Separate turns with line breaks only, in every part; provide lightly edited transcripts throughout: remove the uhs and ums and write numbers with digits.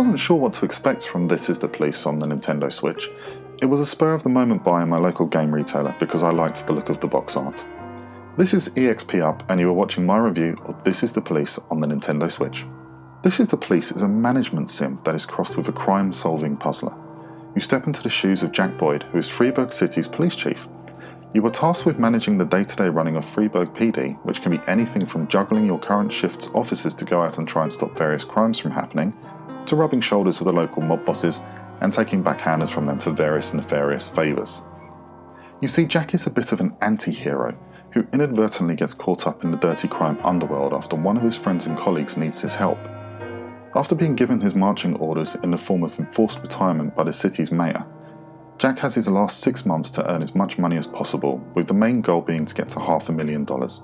wasn't sure what to expect from This Is the Police on the Nintendo Switch. It was a spur of the moment buy in my local game retailer because I liked the look of the box art. This is EXP Up and you are watching my review of This Is the Police on the Nintendo Switch. This Is the Police is a management sim that is crossed with a crime-solving puzzler. You step into the shoes of Jack Boyd, who is Freeburg City's police chief. You are tasked with managing the day-to-day running of Freeburg PD, which can be anything from juggling your current shift's officers to go out and try and stop various crimes from happening, to rubbing shoulders with the local mob bosses and taking backhanders from them for various nefarious favours. You see, Jack is a bit of an anti-hero, who inadvertently gets caught up in the dirty crime underworld after one of his friends and colleagues needs his help. After being given his marching orders in the form of enforced retirement by the city's mayor, Jack has his last 6 months to earn as much money as possible, with the main goal being to get to $500,000.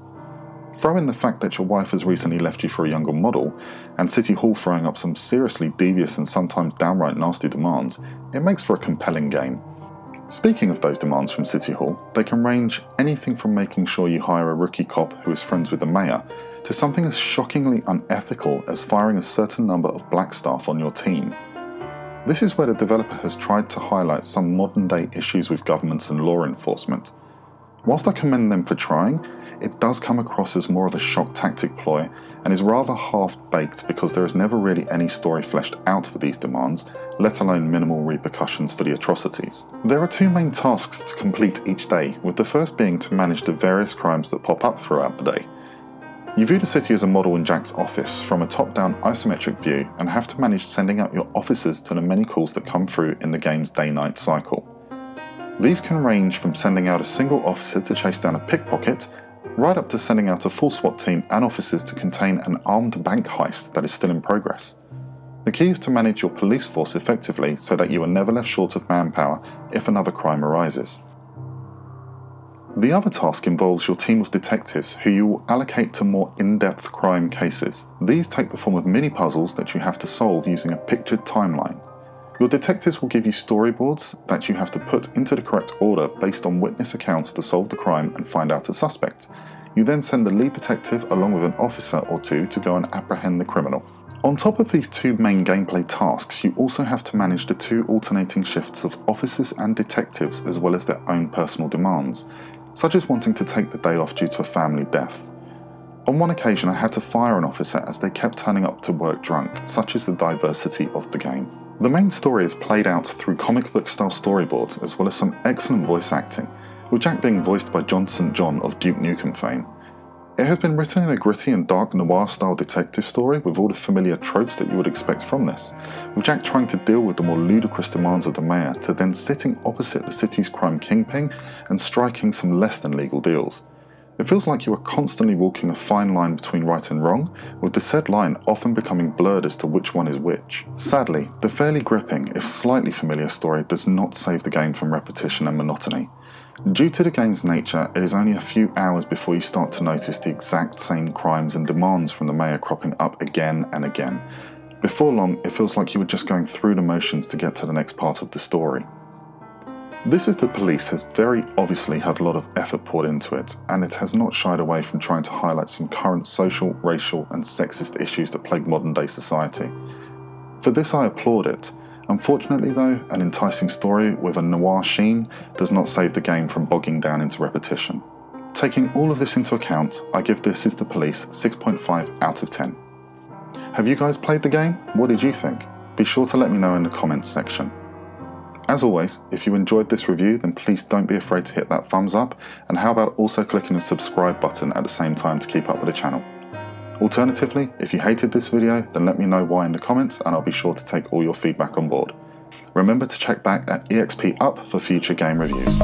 Throw in the fact that your wife has recently left you for a younger model, and City Hall throwing up some seriously devious and sometimes downright nasty demands, it makes for a compelling game. Speaking of those demands from City Hall, they can range anything from making sure you hire a rookie cop who is friends with the mayor, to something as shockingly unethical as firing a certain number of black staff on your team. This is where the developer has tried to highlight some modern day issues with governments and law enforcement. Whilst I commend them for trying, it does come across as more of a shock tactic ploy and is rather half-baked because there is never really any story fleshed out for these demands, let alone minimal repercussions for the atrocities. There are 2 main tasks to complete each day, with the first being to manage the various crimes that pop up throughout the day. You view the city as a model in Jack's office from a top-down isometric view and have to manage sending out your officers to the many calls that come through in the game's day-night cycle. These can range from sending out a single officer to chase down a pickpocket, right up to sending out a full SWAT team and officers to contain an armed bank heist that is still in progress. The key is to manage your police force effectively so that you are never left short of manpower if another crime arises. The other task involves your team of detectives who you will allocate to more in-depth crime cases. These take the form of mini-puzzles that you have to solve using a pictured timeline. Your detectives will give you storyboards that you have to put into the correct order based on witness accounts to solve the crime and find out a suspect. You then send the lead detective along with an officer or 2 to go and apprehend the criminal. On top of these 2 main gameplay tasks, you also have to manage the 2 alternating shifts of officers and detectives as well as their own personal demands, such as wanting to take the day off due to a family death. On one occasion I had to fire an officer as they kept turning up to work drunk, such is the diversity of the game. The main story is played out through comic book style storyboards as well as some excellent voice acting, with Jack being voiced by John St. John of Duke Nukem fame. It has been written in a gritty and dark noir style detective story with all the familiar tropes that you would expect from this, with Jack trying to deal with the more ludicrous demands of the mayor to then sitting opposite the city's crime kingpin and striking some less than legal deals. It feels like you are constantly walking a fine line between right and wrong, with the said line often becoming blurred as to which one is which. Sadly, the fairly gripping, if slightly familiar story does not save the game from repetition and monotony. Due to the game's nature, it is only a few hours before you start to notice the exact same crimes and demands from the mayor cropping up again and again. Before long, it feels like you were just going through the motions to get to the next part of the story. This Is the Police has very obviously had a lot of effort poured into it, and it has not shied away from trying to highlight some current social, racial and sexist issues that plague modern day society. For this I applaud it. Unfortunately though, an enticing story with a noir sheen does not save the game from bogging down into repetition. Taking all of this into account, I give This Is the Police 6.5 out of 10. Have you guys played the game? What did you think? Be sure to let me know in the comments section. As always, if you enjoyed this review then please don't be afraid to hit that thumbs up, and how about also clicking the subscribe button at the same time to keep up with the channel. Alternatively, if you hated this video, then let me know why in the comments and I'll be sure to take all your feedback on board. Remember to check back at EXP Up for future game reviews.